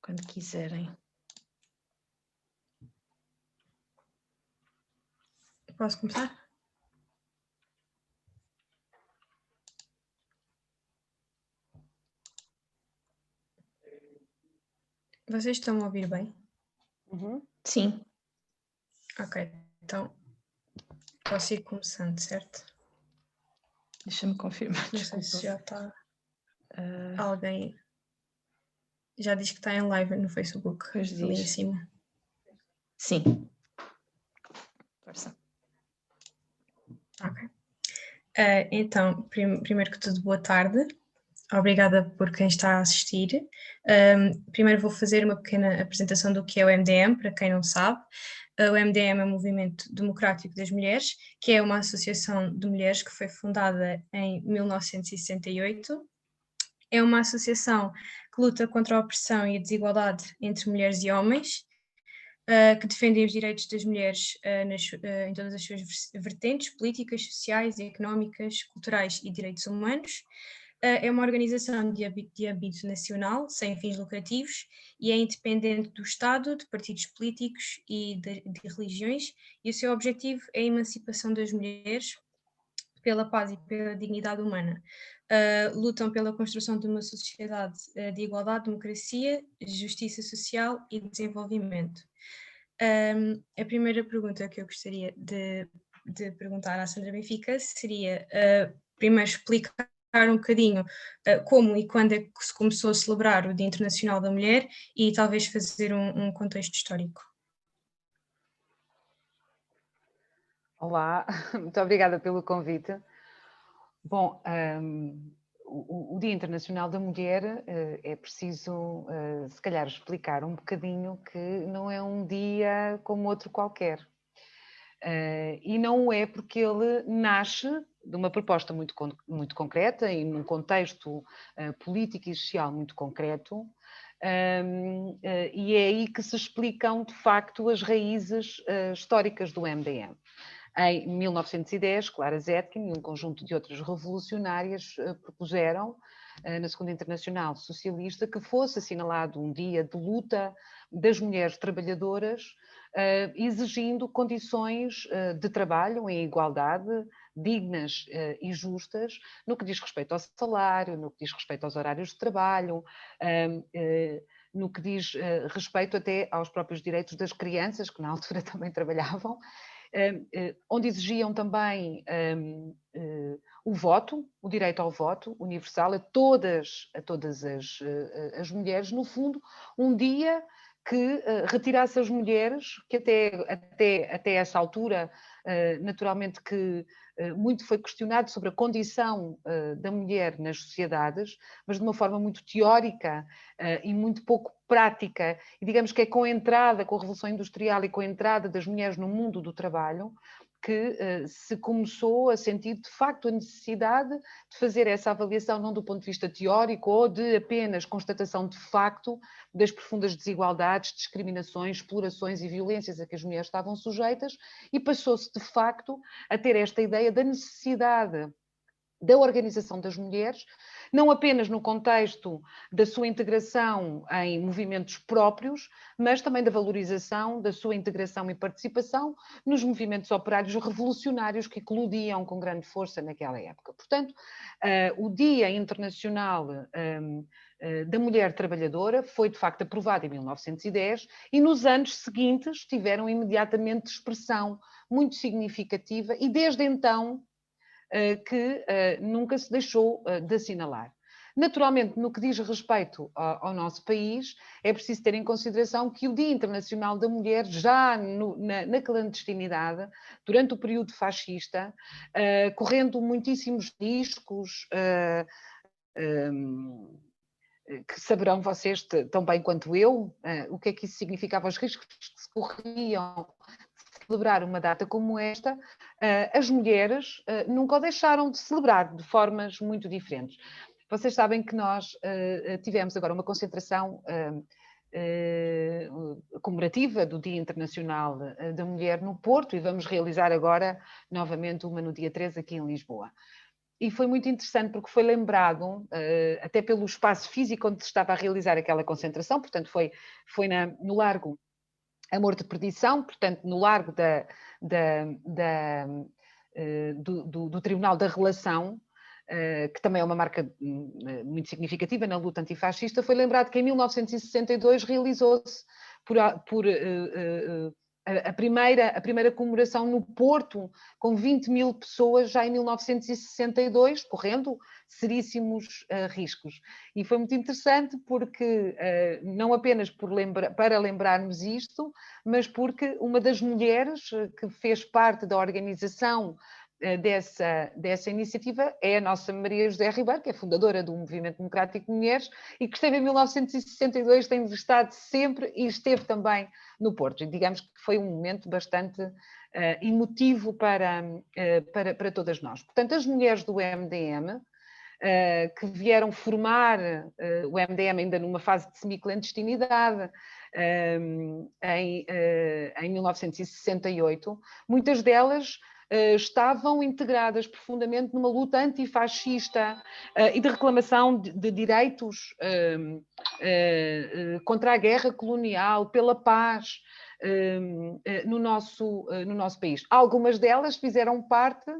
quando quiserem. Posso começar? Vocês estão a ouvir bem? Sim. Ok, então posso ir começando, certo? Deixa-me confirmar. Não sei se já está Uh, alguém. Já diz que está em live no Facebook, Pois ali em diz. cima. Sim. Força. Ok. Então, primeiro que tudo, boa tarde. Obrigada por quem está a assistir. Primeiro vou fazer uma pequena apresentação do que é o MDM, para quem não sabe. O MDM é o Movimento Democrático das Mulheres, que é uma associação de mulheres que foi fundada em 1968. É uma associação que luta contra a opressão e a desigualdade entre mulheres e homens, que defendem os direitos das mulheres em todas as suas vertentes, políticas, sociais, económicas, culturais e direitos humanos. É uma organização de âmbito nacional, sem fins lucrativos, e é independente do Estado, de partidos políticos e de religiões, e o seu objetivo é a emancipação das mulheres pela paz e pela dignidade humana. Lutam pela construção de uma sociedade de igualdade, democracia, justiça social e desenvolvimento. A primeira pergunta que eu gostaria de perguntar à Sandra Benfica seria, primeiro, explicar um bocadinho como e quando é que se começou a celebrar o Dia Internacional da Mulher e talvez fazer um contexto histórico. Olá, muito obrigada pelo convite. Bom, o Dia Internacional da Mulher é preciso, se calhar, explicar um bocadinho que não é um dia como outro qualquer. E não é porque ele nasce de uma proposta muito concreta e num contexto político e social muito concreto, e é aí que se explicam, de facto, as raízes históricas do MDM. Em 1910, Clara Zetkin e um conjunto de outras revolucionárias propuseram, na Segunda Internacional Socialista, que fosse assinalado um dia de luta das mulheres trabalhadoras, exigindo condições de trabalho em igualdade, dignas e justas, no que diz respeito ao salário, no que diz respeito aos horários de trabalho, no que diz respeito até aos próprios direitos das crianças, que na altura também trabalhavam, onde exigiam também o voto, o direito ao voto universal a todas as mulheres, no fundo, um dia que retirasse as mulheres, que até essa altura, naturalmente que muito foi questionado sobre a condição da mulher nas sociedades, mas de uma forma muito teórica e muito pouco prática, e digamos que é com a Revolução Industrial e com a entrada das mulheres no mundo do trabalho, que se começou a sentir de facto a necessidade de fazer essa avaliação não do ponto de vista teórico ou de apenas constatação de facto das profundas desigualdades, discriminações, explorações e violências a que as mulheres estavam sujeitas, e passou-se de facto a ter esta ideia da necessidade da organização das mulheres, não apenas no contexto da sua integração em movimentos próprios, mas também da valorização da sua integração e participação nos movimentos operários revolucionários que eclodiam com grande força naquela época. Portanto, o Dia Internacional da Mulher Trabalhadora foi, de facto, aprovado em 1910 e nos anos seguintes tiveram imediatamente expressão muito significativa e, desde então, que nunca se deixou de assinalar. Naturalmente, no que diz respeito ao nosso país, é preciso ter em consideração que o Dia Internacional da Mulher, já na clandestinidade, durante o período fascista, correndo muitíssimos riscos, que saberão vocês tão bem quanto eu, o que é que isso significava, os riscos que se corriam celebrar uma data como esta, as mulheres nunca o deixaram de celebrar de formas muito diferentes. Vocês sabem que nós tivemos agora uma concentração comemorativa do Dia Internacional da Mulher no Porto e vamos realizar agora novamente uma no dia 13 aqui em Lisboa. E foi muito interessante porque foi lembrado, até pelo espaço físico onde se estava a realizar aquela concentração, portanto foi no Largo Amor de Perdição, portanto no Largo do Tribunal da Relação, que também é uma marca muito significativa na luta antifascista. Foi lembrado que em 1962 realizou-se a primeira comemoração no Porto, com 20 mil pessoas, já em 1962, correndo seríssimos riscos. E foi muito interessante porque, não apenas para lembrarmos isto, mas porque uma das mulheres que fez parte da organização dessa iniciativa é a nossa Maria José Ribeiro, que é fundadora do Movimento Democrático de Mulheres e que esteve em 1962, tem estado sempre e esteve também no Porto. E digamos que foi um momento bastante emotivo para todas nós. Portanto, as mulheres do MDM, que vieram formar o MDM ainda numa fase de semiclandestinidade, em 1968, muitas delas estavam integradas profundamente numa luta antifascista e de reclamação de direitos contra a guerra colonial, pela paz no nosso país. Algumas delas fizeram parte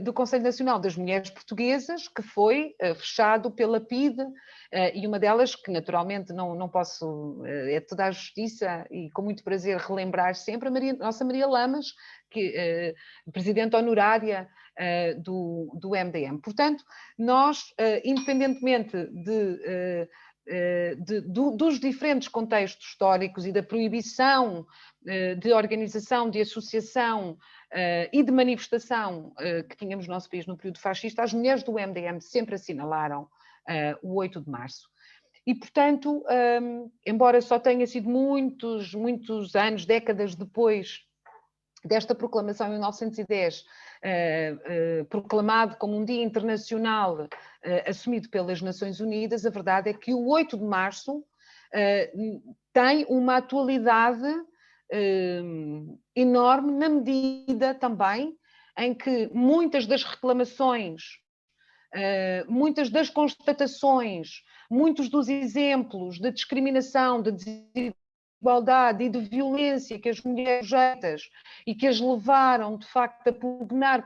do Conselho Nacional das Mulheres Portuguesas, que foi fechado pela PIDE, e uma delas, que naturalmente não posso, é toda a justiça, e com muito prazer relembrar sempre, a nossa Maria Lamas, que presidente honorária do MDM. Portanto, nós, independentemente dos diferentes contextos históricos e da proibição de organização, de associação e de manifestação que tínhamos no nosso país no período fascista, as mulheres do MDM sempre assinalaram o 8 de março. E, portanto, embora só tenha sido muitos anos, décadas depois desta proclamação em 1910, proclamado como um dia internacional assumido pelas Nações Unidas, a verdade é que o 8 de março tem uma atualidade enorme, na medida também em que muitas das reclamações, muitas das constatações, muitos dos exemplos de discriminação, de desigualdade e de violência que as mulheres sujeitas e que as levaram, de facto, a pugnar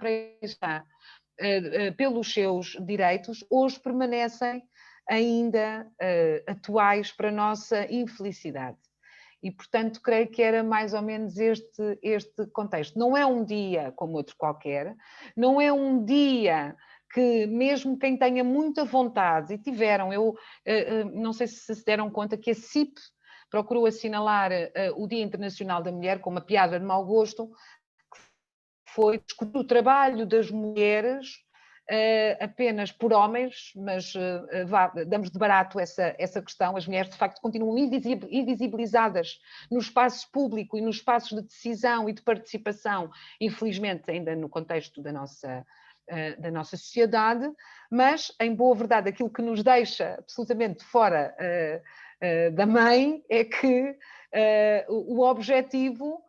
pelos seus direitos, hoje permanecem ainda atuais para a nossa infelicidade. E, portanto, creio que era mais ou menos este contexto. Não é um dia como outro qualquer, não é um dia que mesmo quem tenha muita vontade, e tiveram, eu não sei se se deram conta que a CIP procurou assinalar o Dia Internacional da Mulher com uma piada de mau gosto, que foi discutir o trabalho das mulheres apenas por homens, mas damos de barato essa questão. As mulheres, de facto, continuam invisibilizadas no espaço público e nos espaços de decisão e de participação, infelizmente, ainda no contexto da nossa sociedade, mas, em boa verdade, aquilo que nos deixa absolutamente fora da mãe é que o objetivo,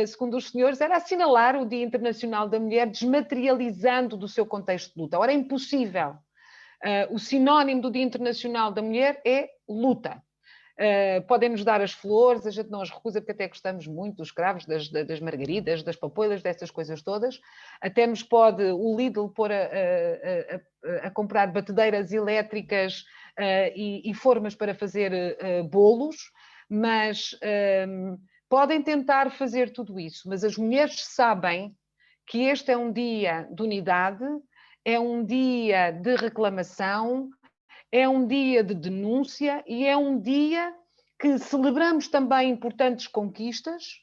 segundo os senhores, era assinalar o Dia Internacional da Mulher, desmaterializando do seu contexto de luta. Ora, é impossível. O sinónimo do Dia Internacional da Mulher é luta. Podem-nos dar as flores, a gente não as recusa porque até gostamos muito dos cravos, das margaridas, das papoilas, dessas coisas todas. Até nos pode o Lidl pôr a comprar batedeiras elétricas e formas para fazer bolos, mas podem tentar fazer tudo isso. Mas as mulheres sabem que este é um dia de unidade, é um dia de reclamação, é um dia de denúncia e é um dia que celebramos também importantes conquistas,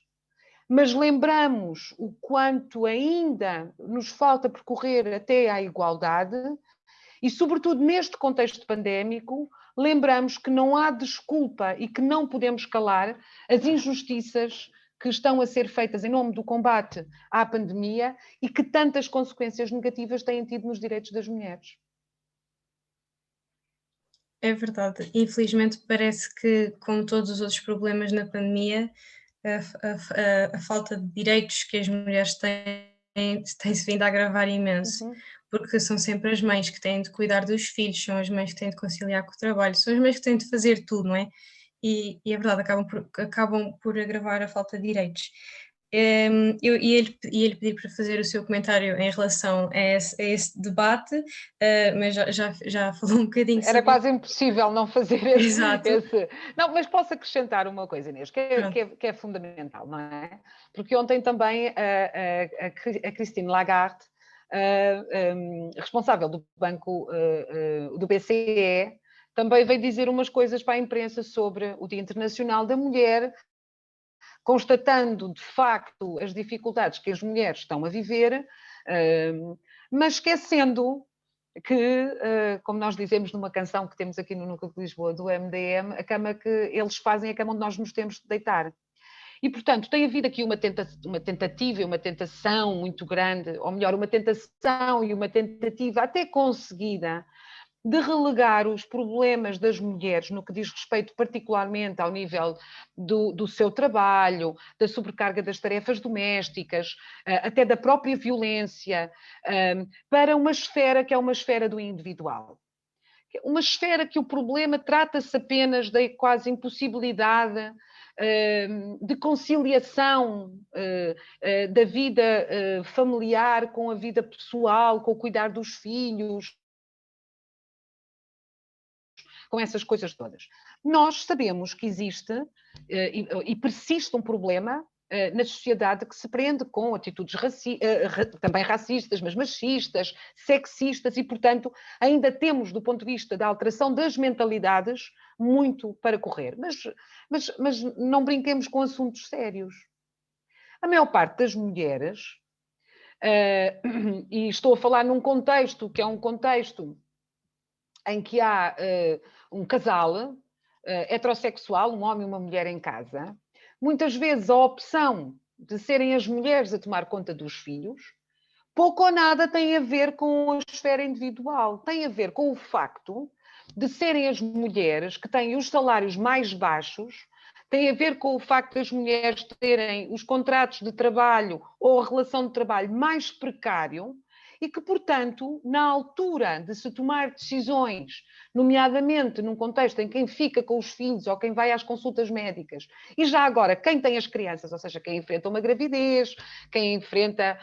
mas lembramos o quanto ainda nos falta percorrer até à igualdade e, sobretudo neste contexto pandémico, lembramos que não há desculpa e que não podemos calar as injustiças que estão a ser feitas em nome do combate à pandemia e que tantas consequências negativas têm tido nos direitos das mulheres. É verdade. Infelizmente parece que, como todos os outros problemas na pandemia, a falta de direitos que as mulheres têm tem-se vindo a agravar imenso. porque são sempre as mães que têm de cuidar dos filhos, são as mães que têm de conciliar com o trabalho, são as mães que têm de fazer tudo, não é? E é verdade, acabam por agravar a falta de direitos. Eu ia-lhe pedir para fazer o seu comentário em relação a esse debate, mas já falou um bocadinho Era sobre quase impossível não fazer Exato. esse... Não, mas posso acrescentar uma coisa, Inês, que é fundamental, não é? Porque ontem também a Christine Lagarde, responsável do banco do BCE, também veio dizer umas coisas para a imprensa sobre o Dia Internacional da Mulher, constatando de facto as dificuldades que as mulheres estão a viver, mas esquecendo que, como nós dizemos numa canção que temos aqui no Núcleo de Lisboa do MDM, a cama que eles fazem é a cama onde nós nos temos de deitar. E, portanto, tem havido aqui uma tentativa e uma tentação muito grande, ou melhor, uma tentação e uma tentativa até conseguida, de relegar os problemas das mulheres no que diz respeito particularmente ao nível do seu trabalho, da sobrecarga das tarefas domésticas, até da própria violência, para uma esfera que é uma esfera do individual. Uma esfera que o problema trata-se apenas da quase impossibilidade de conciliação da vida familiar com a vida pessoal, com o cuidar dos filhos, com essas coisas todas. Nós sabemos que existe e persiste um problema na sociedade que se prende com atitudes também racistas, mas machistas, sexistas, e, portanto, ainda temos, do ponto de vista da alteração das mentalidades, muito para correr. Mas não brinquemos com assuntos sérios. A maior parte das mulheres, e estou a falar num contexto que é um contexto em que há um casal heterossexual, um homem e uma mulher em casa, muitas vezes a opção de serem as mulheres a tomar conta dos filhos, pouco ou nada tem a ver com a esfera individual, tem a ver com o facto de serem as mulheres que têm os salários mais baixos, tem a ver com o facto das mulheres terem os contratos de trabalho ou a relação de trabalho mais precário, e que, portanto, na altura de se tomar decisões, nomeadamente num contexto em quem fica com os filhos ou quem vai às consultas médicas, e já agora quem tem as crianças, ou seja, quem enfrenta uma gravidez, quem enfrenta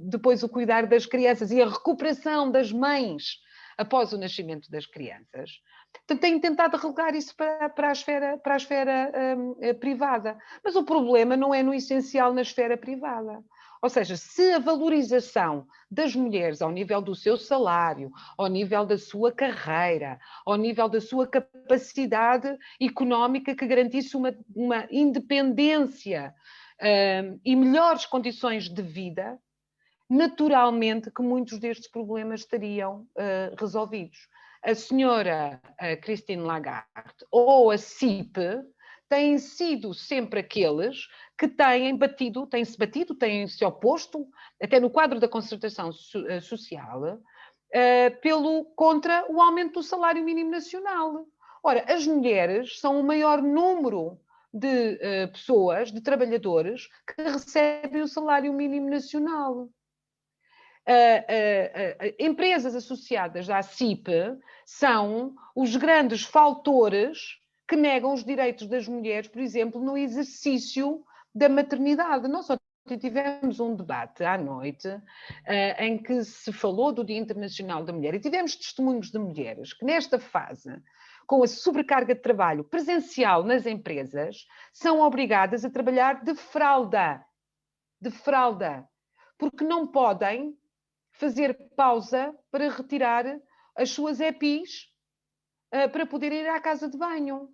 depois o cuidar das crianças e a recuperação das mães após o nascimento das crianças, têm tentado relegar isso para a esfera privada. Mas o problema não é no essencial na esfera privada. Ou seja, se a valorização das mulheres ao nível do seu salário, ao nível da sua carreira, ao nível da sua capacidade económica que garantisse uma independência e melhores condições de vida, naturalmente que muitos destes problemas estariam resolvidos. A senhora Christine Lagarde ou a CIP têm sido sempre aqueles que têm-se batido, têm-se oposto, até no quadro da concertação social, contra o aumento do salário mínimo nacional. Ora, as mulheres são o maior número de pessoas, de trabalhadores, que recebem o salário mínimo nacional. Empresas associadas à CIP são os grandes faltores que negam os direitos das mulheres, por exemplo, no exercício da maternidade. Nós só tivemos um debate à noite em que se falou do Dia Internacional da Mulher e tivemos testemunhos de mulheres que nesta fase, com a sobrecarga de trabalho presencial nas empresas, são obrigadas a trabalhar de fralda, porque não podem fazer pausa para retirar as suas EPIs para poder ir à casa de banho.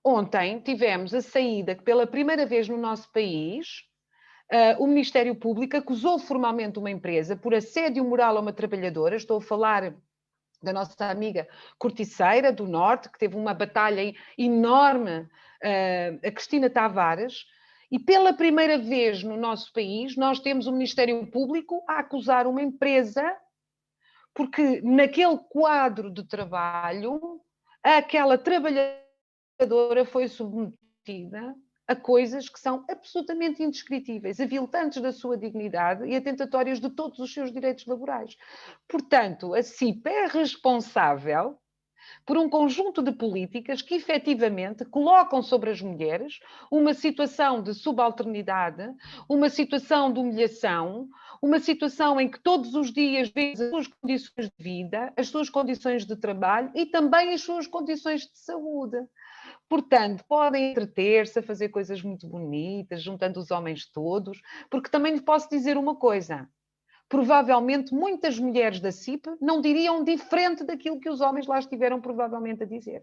Ontem tivemos a saída que pela primeira vez no nosso país o Ministério Público acusou formalmente uma empresa por assédio moral a uma trabalhadora. Estou a falar da nossa amiga Corticeira do Norte, que teve uma batalha enorme, a Cristina Tavares. E pela primeira vez no nosso país, nós temos o Ministério Público a acusar uma empresa porque naquele quadro de trabalho, aquela trabalhadora foi submetida a coisas que são absolutamente indescritíveis, aviltantes da sua dignidade e atentatórias de todos os seus direitos laborais. Portanto, a CIP é responsável por um conjunto de políticas que efetivamente colocam sobre as mulheres uma situação de subalternidade, uma situação de humilhação, uma situação em que todos os dias vêem as suas condições de vida, as suas condições de trabalho e também as suas condições de saúde. Portanto, podem entreter-se a fazer coisas muito bonitas, juntando os homens todos, porque também lhe posso dizer uma coisa. Provavelmente muitas mulheres da CIP não diriam diferente daquilo que os homens lá estiveram provavelmente a dizer.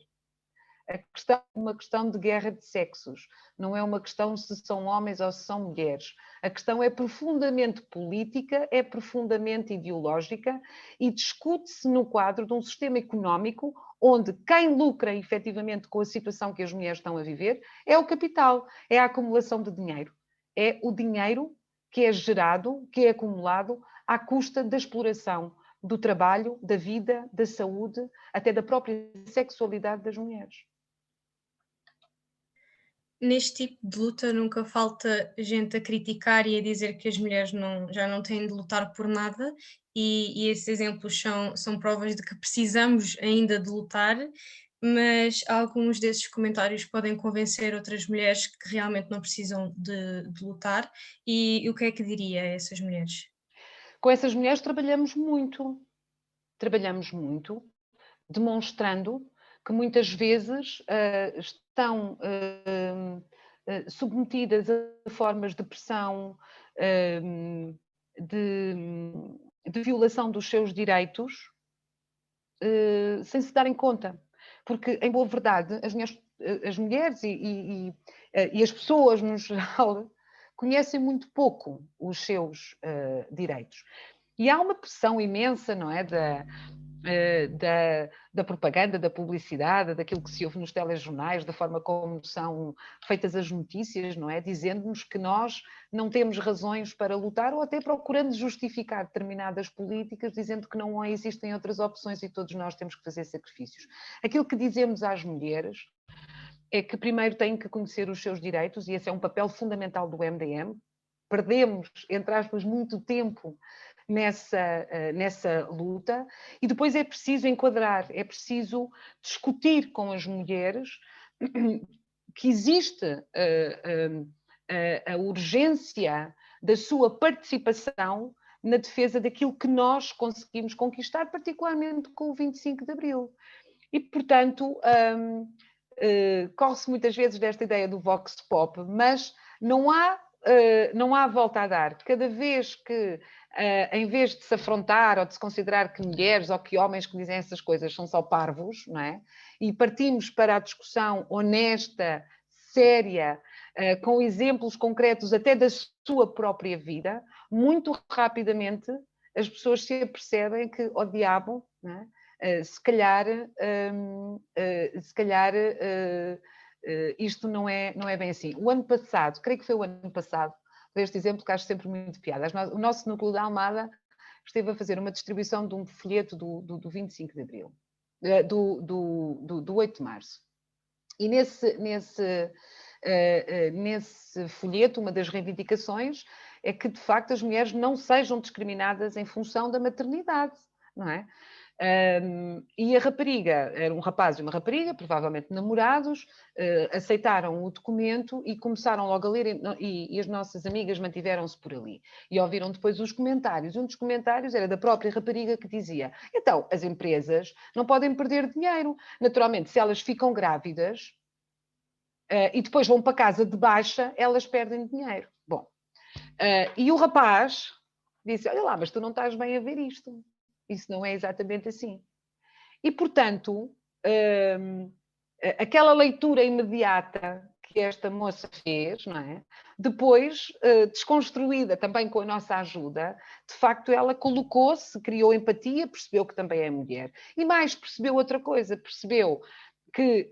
A questão é uma questão de guerra de sexos, não é uma questão se são homens ou se são mulheres. A questão é profundamente política, é profundamente ideológica e discute-se no quadro de um sistema económico onde quem lucra efetivamente com a situação que as mulheres estão a viver é o capital, é a acumulação de dinheiro. É o dinheiro que é gerado, que é acumulado à custa da exploração do trabalho, da vida, da saúde, até da própria sexualidade das mulheres. Neste tipo de luta nunca falta gente a criticar e a dizer que as mulheres já não têm de lutar por nada, e esses exemplos são provas de que precisamos ainda de lutar, mas alguns desses comentários podem convencer outras mulheres que realmente não precisam de lutar. E o que é que diria a essas mulheres? Com essas mulheres trabalhamos muito, demonstrando que muitas vezes estão submetidas a formas de pressão, de violação dos seus direitos, sem se darem conta. Porque, em boa verdade, as mulheres e as pessoas, no geral, conhecem muito pouco os seus direitos. E há uma pressão imensa, não é? Da propaganda, da publicidade, daquilo que se ouve nos telejornais, da forma como são feitas as notícias, não é? Dizendo-nos que nós não temos razões para lutar ou até procurando justificar determinadas políticas, dizendo que não existem outras opções e todos nós temos que fazer sacrifícios. Aquilo que dizemos às mulheres é que primeiro têm que conhecer os seus direitos, e esse é um papel fundamental do MDM. Perdemos, entre aspas, muito tempo nessa luta, e depois é preciso enquadrar, é preciso discutir com as mulheres que existe a urgência da sua participação na defesa daquilo que nós conseguimos conquistar, particularmente com o 25 de Abril. E, portanto, corre-se muitas vezes desta ideia do vox pop, mas não há volta a dar. Cada vez que, em vez de se afrontar ou de se considerar que mulheres ou que homens que dizem essas coisas são só parvos, não é? E partimos para a discussão honesta, séria, com exemplos concretos até da sua própria vida, muito rapidamente as pessoas se apercebem que, ao diabo, não é? Se calhar isto não é bem assim. O ano passado, creio que foi o ano passado, este exemplo que acho sempre muito piada. O nosso núcleo da Almada esteve a fazer uma distribuição de um folheto do 25 de Abril, do 8 de Março. E nesse folheto, uma das reivindicações é que, de facto, as mulheres não sejam discriminadas em função da maternidade, não é? E a rapariga, era um rapaz e uma rapariga, provavelmente namorados, aceitaram o documento e começaram logo a ler, e as nossas amigas mantiveram-se por ali. E ouviram depois os comentários. Um dos comentários era da própria rapariga que dizia: então, as empresas não podem perder dinheiro. Naturalmente, se elas ficam grávidas e depois vão para casa de baixa, elas perdem dinheiro. Bom, e o rapaz disse: olha lá, mas tu não estás bem a ver isto. Isso não é exatamente assim. E, portanto, aquela leitura imediata que esta moça fez, não é? Depois, desconstruída também com a nossa ajuda, de facto ela colocou-se, criou empatia, percebeu que também é mulher. E mais, percebeu outra coisa, percebeu que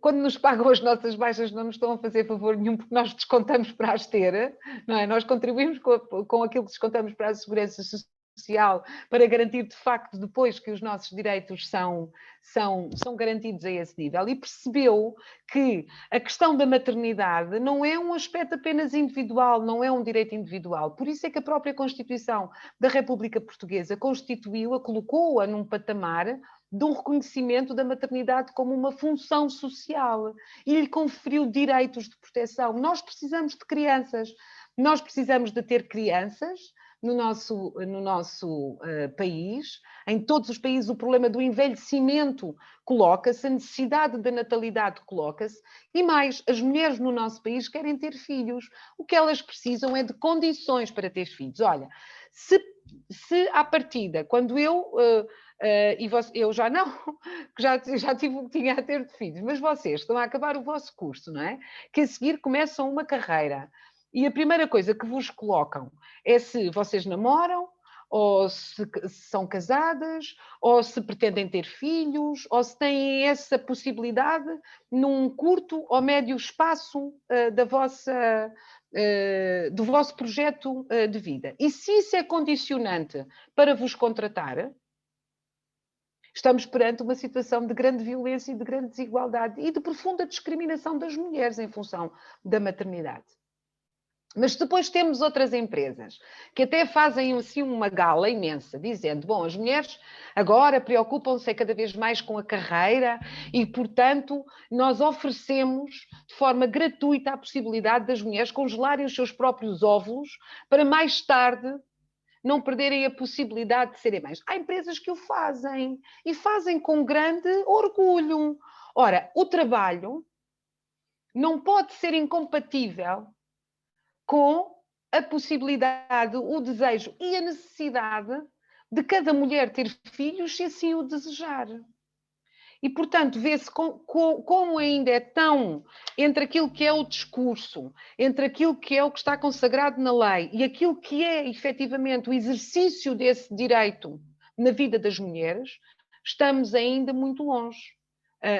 quando nos pagam as nossas baixas não nos estão a fazer favor nenhum, porque nós descontamos para as ter, não é? Nós contribuímos com aquilo que descontamos para a segurança social, social para garantir de facto depois que os nossos direitos são garantidos a esse nível, e percebeu que a questão da maternidade não é um aspecto apenas individual, não é um direito individual. Por isso é que a própria Constituição da República Portuguesa constituiu-a, colocou-a num patamar de um reconhecimento da maternidade como uma função social e lhe conferiu direitos de proteção. Nós precisamos de crianças, nós precisamos de ter crianças no nosso país. Em todos os países o problema do envelhecimento coloca-se, a necessidade da natalidade coloca-se, e mais, as mulheres no nosso país querem ter filhos. O que elas precisam é de condições para ter filhos. Olha, se à partida, quando eu já não, já tinha a ter filhos, mas vocês estão a acabar o vosso curso, não é? Que a seguir começam uma carreira. E a primeira coisa que vos colocam é se vocês namoram, ou se são casadas, ou se pretendem ter filhos, ou se têm essa possibilidade num curto ou médio espaço do vosso projeto de vida. E se isso é condicionante para vos contratar, estamos perante uma situação de grande violência e de grande desigualdade e de profunda discriminação das mulheres em função da maternidade. Mas depois temos outras empresas que até fazem assim uma gala imensa, dizendo, bom, as mulheres agora preocupam-se cada vez mais com a carreira e, portanto, nós oferecemos de forma gratuita a possibilidade das mulheres congelarem os seus próprios óvulos para mais tarde não perderem a possibilidade de serem mães. Há empresas que o fazem e fazem com grande orgulho. Ora, o trabalho não pode ser incompatível com a possibilidade, o desejo e a necessidade de cada mulher ter filhos, se assim o desejar. E, portanto, vê-se como ainda é tão entre aquilo que é o discurso, entre aquilo que é o que está consagrado na lei e aquilo que é, efetivamente, o exercício desse direito na vida das mulheres, estamos ainda muito longe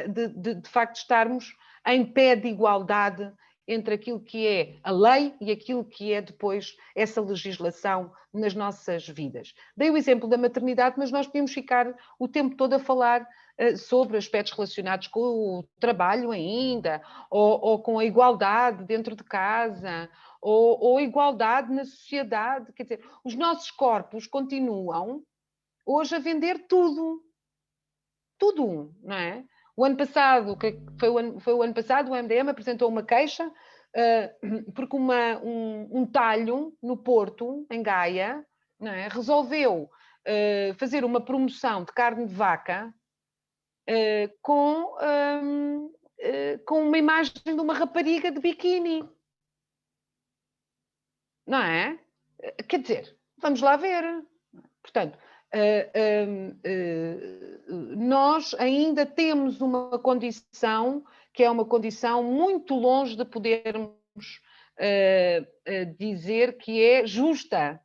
de facto, estarmos em pé de igualdade entre aquilo que é a lei e aquilo que é depois essa legislação nas nossas vidas. Dei o exemplo da maternidade, mas nós podemos ficar o tempo todo a falar sobre aspectos relacionados com o trabalho ainda, ou com a igualdade dentro de casa, ou a igualdade na sociedade. Quer dizer, os nossos corpos continuam hoje a vender tudo. Tudo, não é? O ano passado, foi o ano passado, o MDM apresentou uma queixa porque um talho no Porto, em Gaia, não é? Resolveu fazer uma promoção de carne de vaca com uma imagem de uma rapariga de biquíni. Não é? Quer dizer, vamos lá ver. Portanto, nós ainda temos uma condição que é uma condição muito longe de podermos dizer que é justa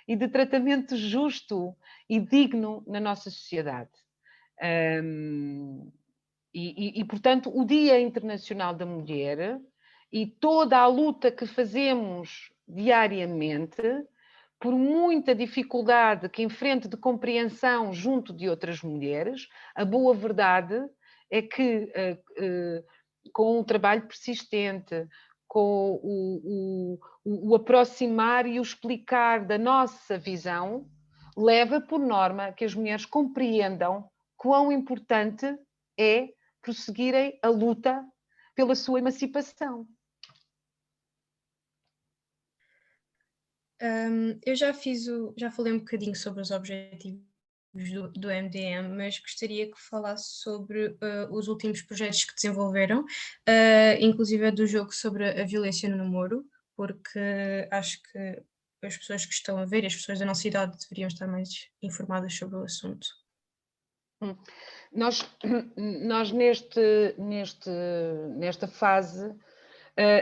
e de tratamento justo e digno na nossa sociedade. Portanto, o Dia Internacional da Mulher e toda a luta que fazemos diariamente, por muita dificuldade que enfrente de compreensão junto de outras mulheres, a boa verdade é que com um trabalho persistente, com o aproximar e o explicar da nossa visão, leva por norma que as mulheres compreendam quão importante é prosseguirem a luta pela sua emancipação. Eu já falei um bocadinho sobre os objetivos do MDM, mas gostaria que falasse sobre os últimos projetos que desenvolveram, inclusive do jogo sobre a violência no namoro, porque acho que as pessoas que estão a ver, as pessoas da nossa idade, deveriam estar mais informadas sobre o assunto. Nós nesta fase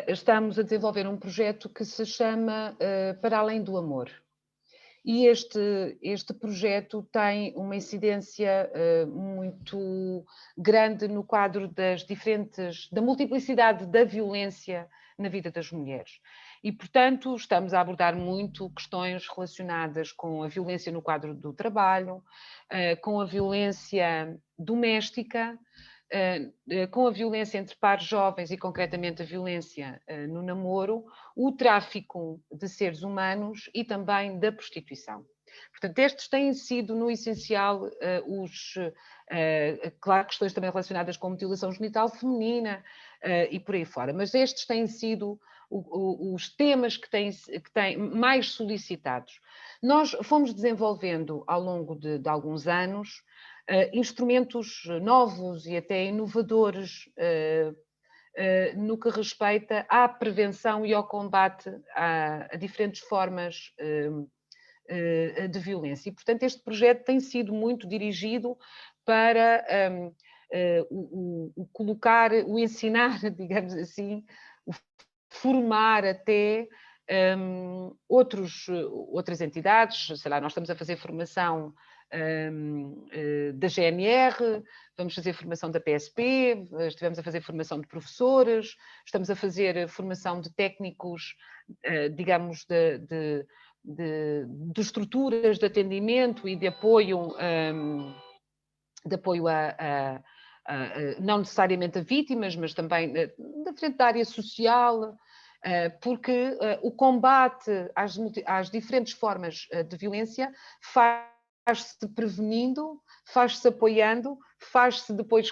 estamos a desenvolver um projeto que se chama Para Além do Amor. E este projeto tem uma incidência muito grande no quadro da multiplicidade da violência na vida das mulheres. E, portanto, estamos a abordar muito questões relacionadas com a violência no quadro do trabalho, com a violência doméstica, com a violência entre pares jovens e, concretamente, a violência no namoro, o tráfico de seres humanos e também da prostituição. Portanto, estes têm sido, no essencial, claro, questões também relacionadas com mutilação genital feminina e por aí fora, mas estes têm sido os temas que têm mais solicitados. Nós fomos desenvolvendo, ao longo de alguns anos, instrumentos novos e até inovadores no que respeita à prevenção e ao combate a diferentes formas de violência. E, portanto, este projeto tem sido muito dirigido para o colocar, o ensinar, digamos assim, o formar até outras entidades. Sei lá, nós estamos a fazer formação da GNR, vamos fazer formação da PSP, estivemos a fazer formação de professores, estamos a fazer formação de técnicos, digamos, de estruturas de atendimento e de apoio não necessariamente a vítimas, mas também da frente da área social, porque o combate às diferentes formas de violência faz-se prevenindo, faz-se apoiando, faz-se depois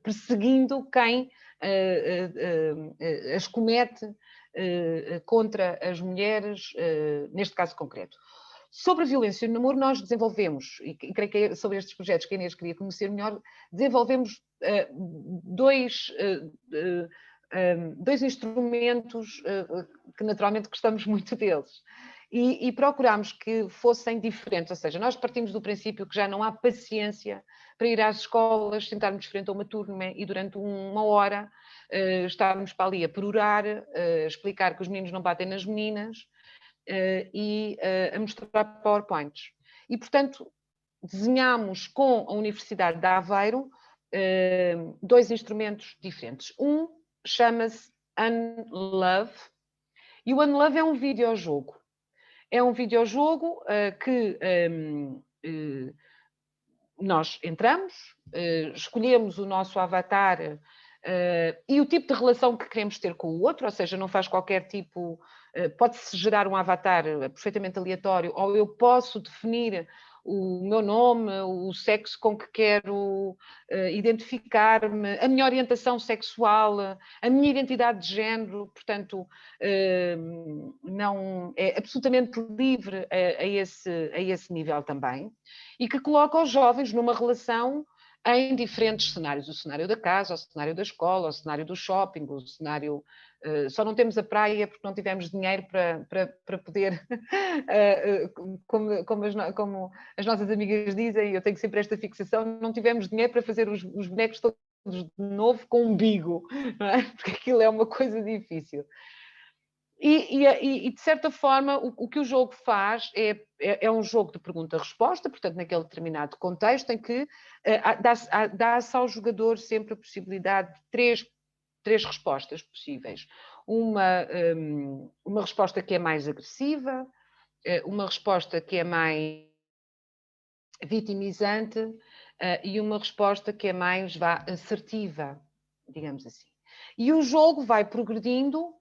perseguindo quem as comete contra as mulheres, neste caso concreto. Sobre a violência no namoro, nós desenvolvemos, e creio que é sobre estes projetos que a Inês queria conhecer melhor, desenvolvemos dois instrumentos que naturalmente gostamos muito deles. E procurámos que fossem diferentes, ou seja, nós partimos do princípio que já não há paciência para ir às escolas, sentarmos frente a uma turma e durante uma hora estarmos para ali a perorar, explicar que os meninos não batem nas meninas e a mostrar PowerPoints. E, portanto, desenhámos com a Universidade de Aveiro dois instrumentos diferentes. Um chama-se Unlove, e o Unlove é um videojogo. É um videojogo que nós entramos, escolhemos o nosso avatar e o tipo de relação que queremos ter com o outro, ou seja, não faz qualquer tipo... Pode-se gerar um avatar perfeitamente aleatório, ou eu posso definir o meu nome, o sexo com que quero identificar-me, a minha orientação sexual, a minha identidade de género, portanto, não, é absolutamente livre a esse nível também, e que coloca os jovens numa relação em diferentes cenários, o cenário da casa, o cenário da escola, o cenário do shopping, o cenário... só não temos a praia porque não tivemos dinheiro para poder, como as nossas amigas dizem, eu tenho sempre esta fixação, não tivemos dinheiro para fazer os bonecos todos de novo com umbigo, não é? Porque aquilo é uma coisa difícil. E de certa forma, o que o jogo faz é um jogo de pergunta-resposta, portanto, naquele determinado contexto, em que dá-se ao jogador sempre a possibilidade de três respostas possíveis. Uma resposta que é mais agressiva, uma resposta que é mais vitimizante e uma resposta que é mais assertiva, digamos assim. E o jogo vai progredindo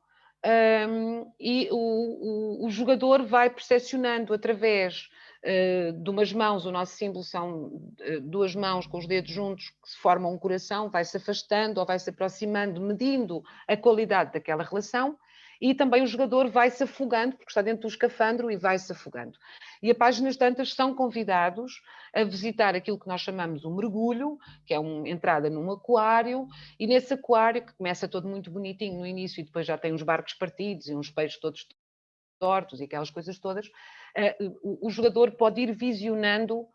e o jogador vai percepcionando através de umas mãos, o nosso símbolo são duas mãos com os dedos juntos que se formam um coração, vai-se afastando ou vai-se aproximando, medindo a qualidade daquela relação, e também o jogador vai-se afogando, porque está dentro do escafandro e vai-se afogando. E a páginas tantas são convidados a visitar aquilo que nós chamamos um mergulho, que é uma entrada num aquário, e nesse aquário, que começa todo muito bonitinho no início e depois já tem uns barcos partidos e uns peixes todos tortos e aquelas coisas todas, o jogador pode ir visionando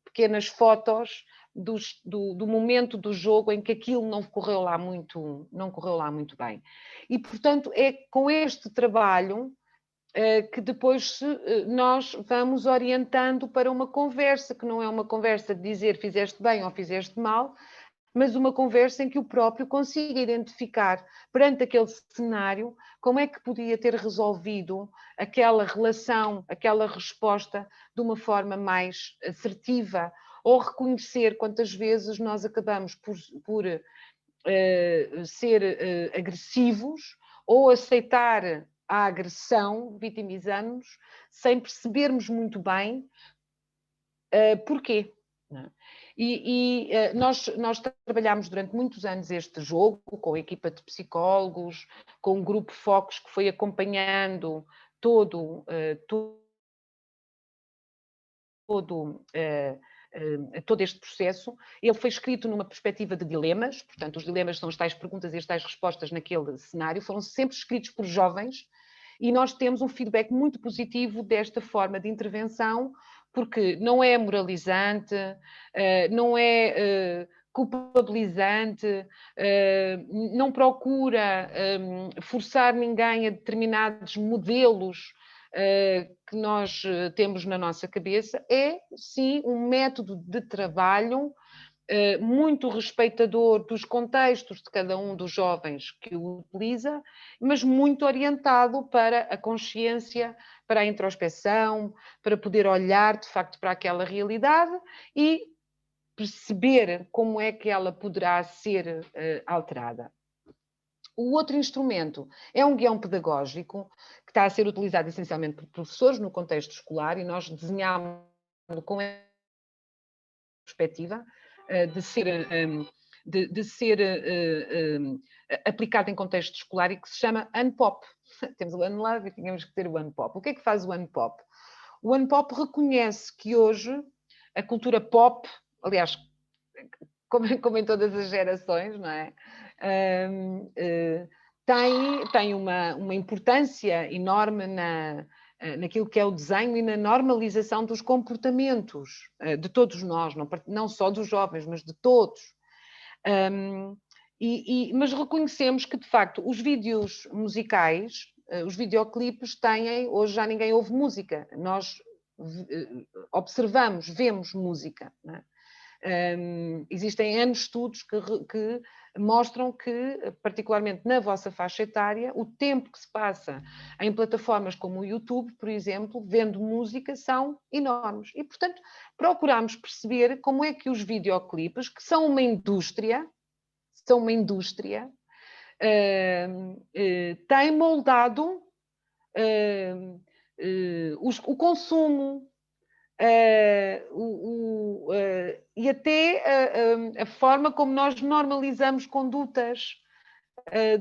pequenas fotos do momento do jogo em que aquilo não correu lá muito bem. E, portanto, é com este trabalho que depois nós vamos orientando para uma conversa, que não é uma conversa de dizer fizeste bem ou fizeste mal, mas uma conversa em que o próprio consiga identificar, perante aquele cenário, como é que podia ter resolvido aquela relação, aquela resposta de uma forma mais assertiva, ou reconhecer quantas vezes nós acabamos por ser agressivos ou aceitar a agressão, vitimizando-nos, sem percebermos muito bem porquê. Nós trabalhámos durante muitos anos este jogo com a equipa de psicólogos, com um grupo Focus que foi acompanhando todo este processo. Ele foi escrito numa perspectiva de dilemas, portanto, os dilemas são as tais perguntas e as tais respostas naquele cenário, foram sempre escritos por jovens, e nós temos um feedback muito positivo desta forma de intervenção, porque não é moralizante, não é culpabilizante, não procura forçar ninguém a determinados modelos que nós temos na nossa cabeça. É, sim, um método de trabalho muito respeitador dos contextos de cada um dos jovens que o utiliza, mas muito orientado para a consciência, para a introspeção, para poder olhar de facto para aquela realidade e perceber como é que ela poderá ser alterada. O outro instrumento é um guião pedagógico que está a ser utilizado essencialmente por professores no contexto escolar, e nós desenhámos com essa perspectiva de ser aplicado em contexto escolar, e que se chama Unpop. Temos o Unlove e tínhamos que ter o Unpop. O que é que faz o Unpop? O Unpop reconhece que hoje a cultura pop, aliás, como em todas as gerações, não é? Tem uma importância enorme naquilo que é o desenho e na normalização dos comportamentos de todos nós, não só dos jovens, mas de todos. Mas reconhecemos que, de facto, os vídeos musicais, os videoclipes têm, hoje já ninguém ouve música, nós observamos, vemos música, não é? Existem N estudos que mostram que, particularmente na vossa faixa etária, o tempo que se passa em plataformas como o YouTube, por exemplo, vendo música, são enormes. E, portanto, procuramos perceber como é que os videoclipes, que são uma indústria, têm moldado o consumo, e até a forma como nós normalizamos condutas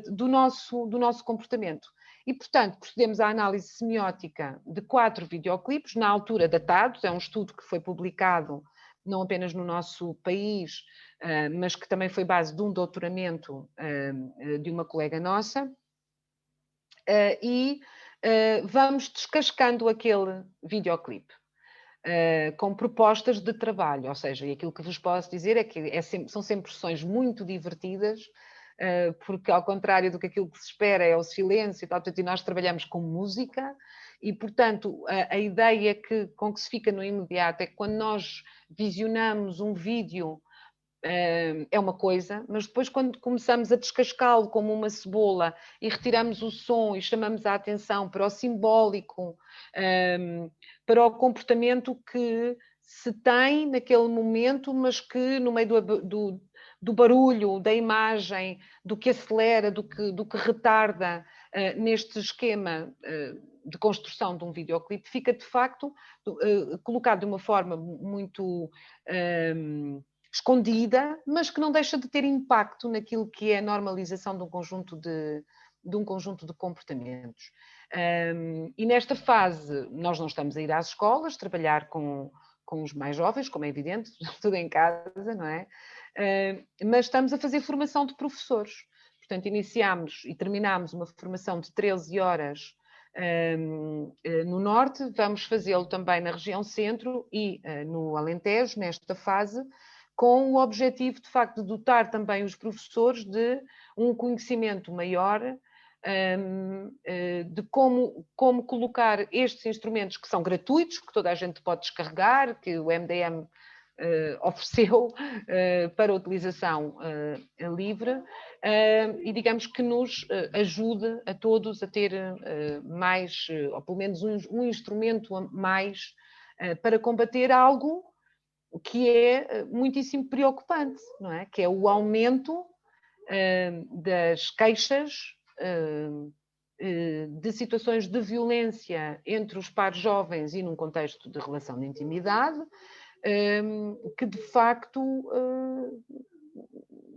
do nosso comportamento. E, portanto, procedemos à análise semiótica de 4 videoclipes, na altura datados. É um estudo que foi publicado não apenas no nosso país, mas que também foi base de um doutoramento de uma colega nossa. E vamos descascando aquele videoclipe com propostas de trabalho, ou seja, e aquilo que vos posso dizer é que são sempre sessões muito divertidas, porque ao contrário do que aquilo que se espera é o silêncio e tal, portanto, e nós trabalhamos com música, e portanto a ideia com que se fica no imediato é que quando nós visionamos um vídeo é uma coisa, mas depois quando começamos a descascá-lo como uma cebola e retiramos o som e chamamos a atenção para o simbólico, para o comportamento que se tem naquele momento, mas que no meio do barulho, da imagem, do que acelera, do que retarda neste esquema de construção de um videoclipe, fica de facto colocado de uma forma muito escondida, mas que não deixa de ter impacto naquilo que é a normalização de um conjunto de comportamentos. E nesta fase nós não estamos a ir às escolas trabalhar com os mais jovens, como é evidente, tudo em casa, não é? Mas estamos a fazer formação de professores. Portanto, iniciámos e terminámos uma formação de 13 horas no Norte, vamos fazê-lo também na região Centro e no Alentejo, nesta fase, com o objetivo, de facto, de dotar também os professores de um conhecimento maior de como colocar estes instrumentos que são gratuitos, que toda a gente pode descarregar, que o MDM ofereceu para utilização livre, e digamos que nos ajude a todos a ter mais, ou pelo menos um instrumento a mais para combater algo que é muitíssimo preocupante, não é? Que é o aumento das queixas de situações de violência entre os pares jovens e num contexto de relação de intimidade, que de facto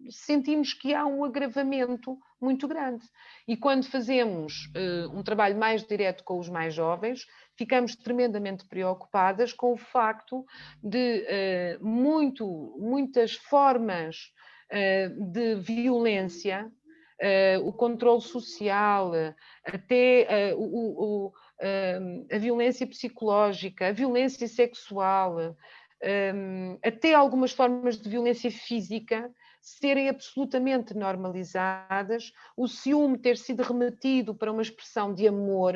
sentimos que há um agravamento muito grande. E quando fazemos um trabalho mais direto com os mais jovens, ficamos tremendamente preocupadas com o facto de muitas formas de violência, o controle social, até a violência psicológica, a violência sexual, até algumas formas de violência física serem absolutamente normalizadas, o ciúme ter sido remetido para uma expressão de amor,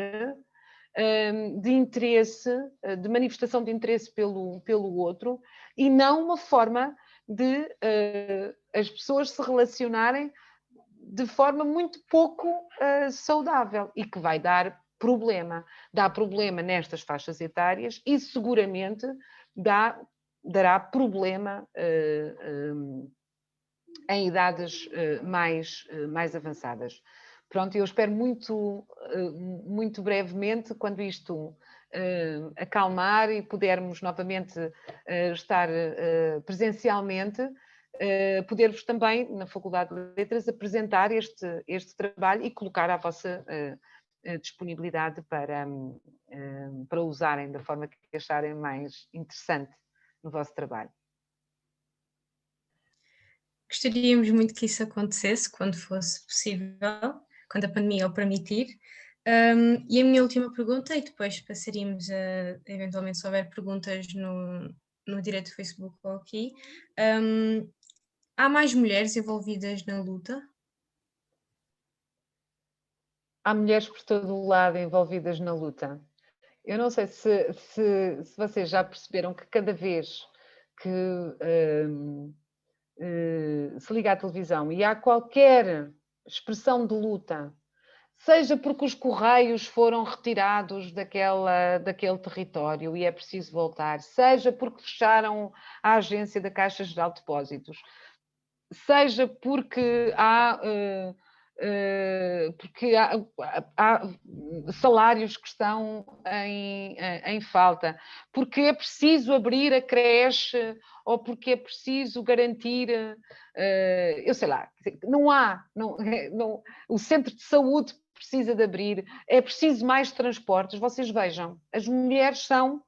de interesse, de manifestação de interesse pelo outro, e não uma forma de as pessoas se relacionarem de forma muito pouco saudável e que vai dar problema. Dá problema nestas faixas etárias e seguramente dará problema em idades mais avançadas. Pronto, eu espero muito brevemente, quando isto acalmar e pudermos novamente estar presencialmente, poder-vos também, na Faculdade de Letras, apresentar este trabalho e colocar à vossa disponibilidade para usarem da forma que acharem mais interessante no vosso trabalho. Gostaríamos muito que isso acontecesse quando fosse possível, quando a pandemia o permitir. E a minha última pergunta, e depois passaríamos a, eventualmente, se houver perguntas no direto do Facebook ou aqui, há mais mulheres envolvidas na luta? Há mulheres por todo o lado envolvidas na luta. Eu não sei se vocês já perceberam que cada vez que se liga à televisão e há qualquer expressão de luta, seja porque os correios foram retirados daquele território e é preciso voltar, seja porque fecharam a agência da Caixa Geral de Depósitos, seja porque há salários que estão em falta, porque é preciso abrir a creche ou porque é preciso garantir, eu sei lá, o centro de saúde precisa de abrir, é preciso mais transportes. Vocês vejam, as mulheres são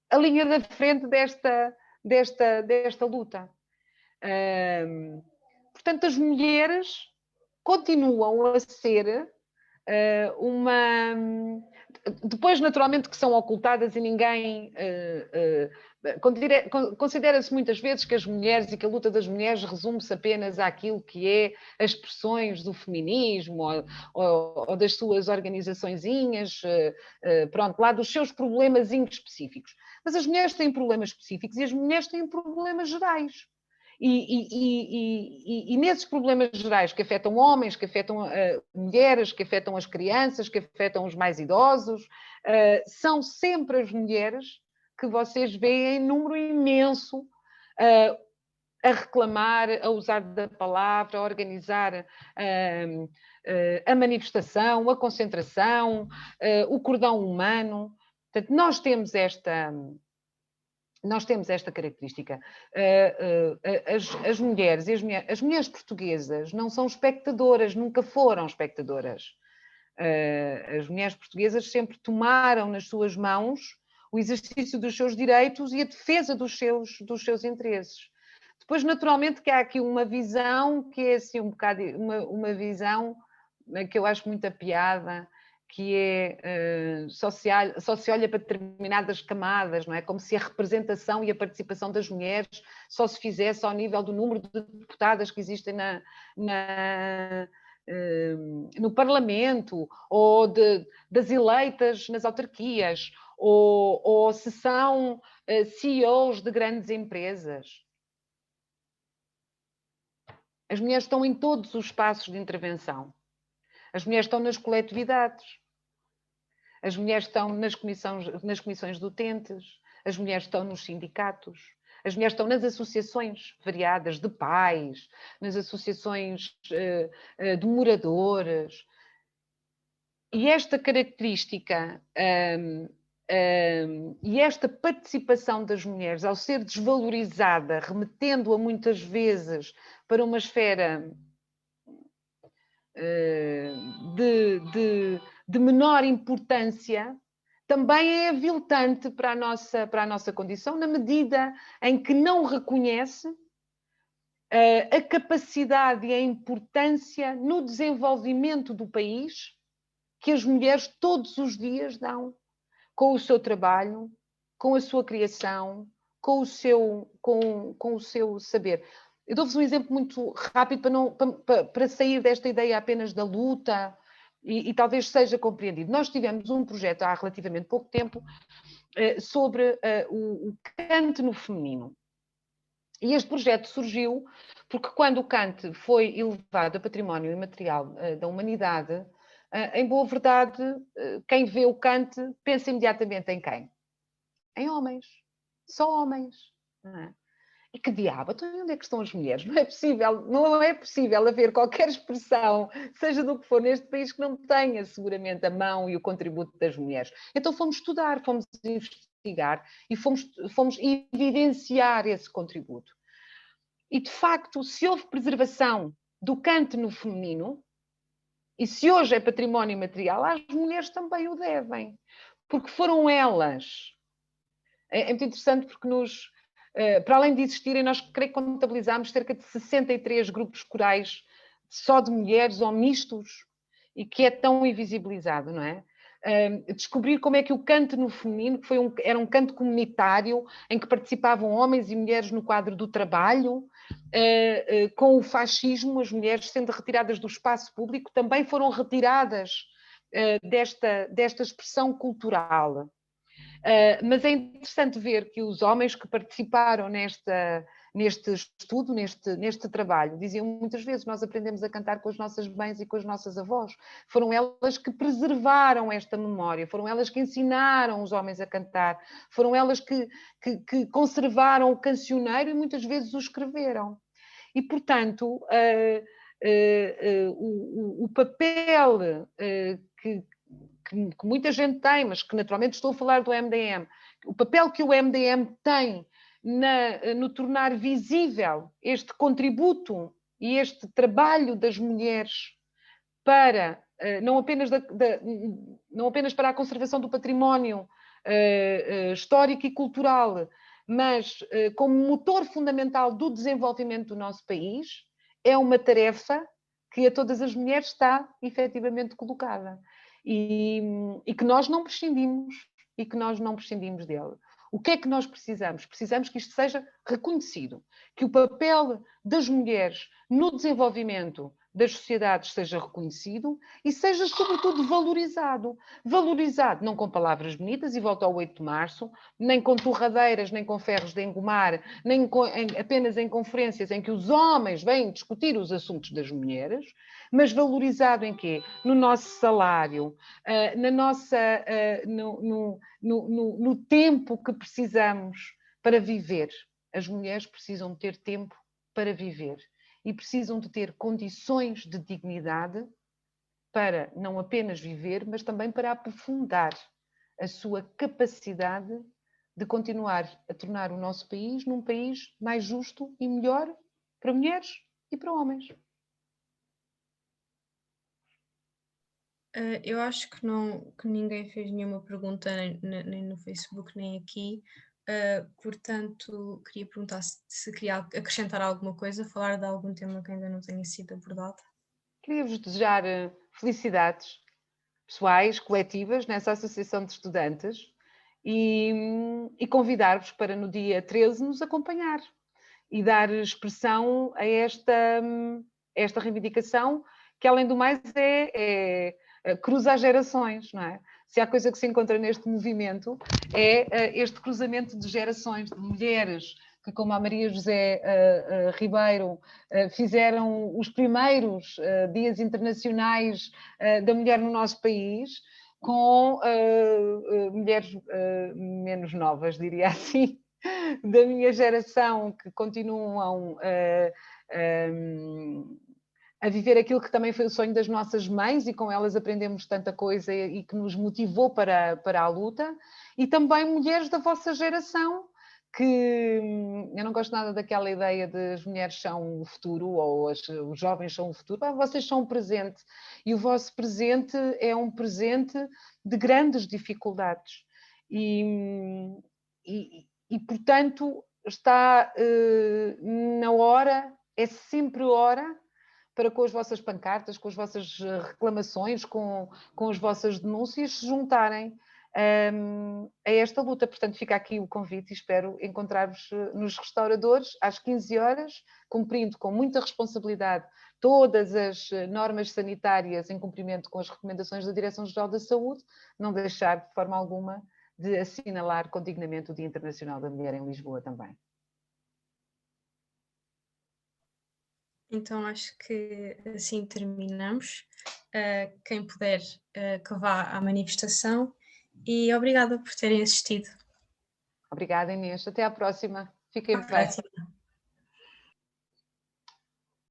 a linha da frente desta luta. Portanto, as mulheres continuam a ser depois, naturalmente, que são ocultadas e ninguém... Considera-se muitas vezes que as mulheres e que a luta das mulheres resume-se apenas àquilo que é as expressões do feminismo ou das suas organizaçõezinhas, pronto, lá dos seus problemas específicos. Mas as mulheres têm problemas específicos e as mulheres têm problemas gerais. E nesses problemas gerais que afetam homens, que afetam mulheres, que afetam as crianças, que afetam os mais idosos, são sempre as mulheres que vocês veem em número imenso a reclamar, a usar da palavra, a organizar a manifestação, a concentração, o cordão humano. Portanto, nós temos esta característica. As mulheres portuguesas não são espectadoras, nunca foram espectadoras. As mulheres portuguesas sempre tomaram nas suas mãos o exercício dos seus direitos e a defesa dos seus interesses. Depois, naturalmente, que há aqui uma visão que é assim um bocado uma visão que eu acho muita piada, que só se olha para determinadas camadas, não é? Como se a representação e a participação das mulheres só se fizesse ao nível do número de deputadas que existem no Parlamento, ou das eleitas nas autarquias, ou se são CEOs de grandes empresas. As mulheres estão em todos os espaços de intervenção. As mulheres estão nas coletividades. As mulheres estão nas comissões de utentes. As mulheres estão nos sindicatos. As mulheres estão nas associações variadas de pais, nas associações de moradores. E esta característica e esta participação das mulheres, ao ser desvalorizada, remetendo-a muitas vezes para uma esfera de menor importância, também é aviltante para a nossa condição, na medida em que não reconhece a capacidade e a importância no desenvolvimento do país que as mulheres todos os dias dão, com o seu trabalho, com a sua criação, com o seu saber. Eu dou-vos um exemplo muito rápido para sair desta ideia apenas da luta e talvez seja compreendido. Nós tivemos um projeto há relativamente pouco tempo sobre o canto no feminino. E este projeto surgiu porque quando o Kant foi elevado a património imaterial da humanidade, em boa verdade, quem vê o Kant pensa imediatamente em quem? Em homens. Só homens. Não é? E que diabo? Então onde é que estão as mulheres? Não é possível haver qualquer expressão, seja do que for, neste país que não tenha seguramente a mão e o contributo das mulheres. Então fomos estudar, fomos investigar e fomos evidenciar esse contributo. E, de facto, se houve preservação do canto no feminino, e se hoje é património imaterial, as mulheres também o devem. Porque foram elas. É muito interessante porque para além de existirem, nós creio que contabilizámos cerca de 63 grupos corais só de mulheres ou mistos, e que é tão invisibilizado, não é? Descobrir como é que o canto no feminino, que era um canto comunitário, em que participavam homens e mulheres no quadro do trabalho, com o fascismo, as mulheres sendo retiradas do espaço público, também foram retiradas desta expressão cultural. Mas é interessante ver que os homens que participaram neste estudo, neste trabalho, diziam muitas vezes: nós aprendemos a cantar com as nossas mães e com as nossas avós. Foram elas que preservaram esta memória, foram elas que ensinaram os homens a cantar, foram elas que conservaram o cancioneiro e muitas vezes o escreveram. E, portanto, o papel que muita gente tem, mas que naturalmente estou a falar do MDM, o papel que o MDM tem no tornar visível este contributo e este trabalho das mulheres para, não apenas para a conservação do património histórico e cultural, mas como motor fundamental do desenvolvimento do nosso país, é uma tarefa que a todas as mulheres está efetivamente colocada. E que nós não prescindimos dele. O que é que nós precisamos? Precisamos que isto seja reconhecido, que o papel das mulheres no desenvolvimento das sociedades seja reconhecido e seja, sobretudo, valorizado. Valorizado não com palavras bonitas, e volto ao 8 de março, nem com torradeiras, nem com ferros de engomar, nem apenas em conferências em que os homens vêm discutir os assuntos das mulheres, mas valorizado em quê? No nosso salário, no tempo que precisamos para viver. As mulheres precisam ter tempo para viver e precisam de ter condições de dignidade para não apenas viver, mas também para aprofundar a sua capacidade de continuar a tornar o nosso país num país mais justo e melhor para mulheres e para homens. Eu acho que ninguém fez nenhuma pergunta, nem no Facebook, nem aqui. Portanto, queria perguntar se queria acrescentar alguma coisa, falar de algum tema que ainda não tenha sido abordado. Queria-vos desejar felicidades pessoais, coletivas, nessa associação de estudantes e convidar-vos para no dia 13 nos acompanhar e dar expressão a esta reivindicação que além do mais cruza as gerações, não é? Se há coisa que se encontra neste movimento é este cruzamento de gerações, de mulheres que, como a Maria José Ribeiro, fizeram os primeiros dias internacionais da mulher no nosso país, com mulheres menos novas, diria assim, da minha geração, que continuam a viver aquilo que também foi o sonho das nossas mães, e com elas aprendemos tanta coisa e que nos motivou para a luta, e também mulheres da vossa geração, que eu não gosto nada daquela ideia de as mulheres são o futuro, ou os jovens são o futuro. Vocês são o presente, e o vosso presente é um presente de grandes dificuldades, e portanto está na hora, é sempre hora, para com as vossas pancartas, com as vossas reclamações, com as vossas denúncias, se juntarem a esta luta. Portanto, fica aqui o convite e espero encontrar-vos nos restauradores às 15 horas, cumprindo com muita responsabilidade todas as normas sanitárias em cumprimento com as recomendações da Direção-Geral da Saúde, não deixar de forma alguma de assinalar condignamente o Dia Internacional da Mulher em Lisboa também. Então acho que assim terminamos. Quem puder que vá à manifestação, e obrigada por terem assistido. Obrigada, Inês. Até à próxima. Fiquem bem.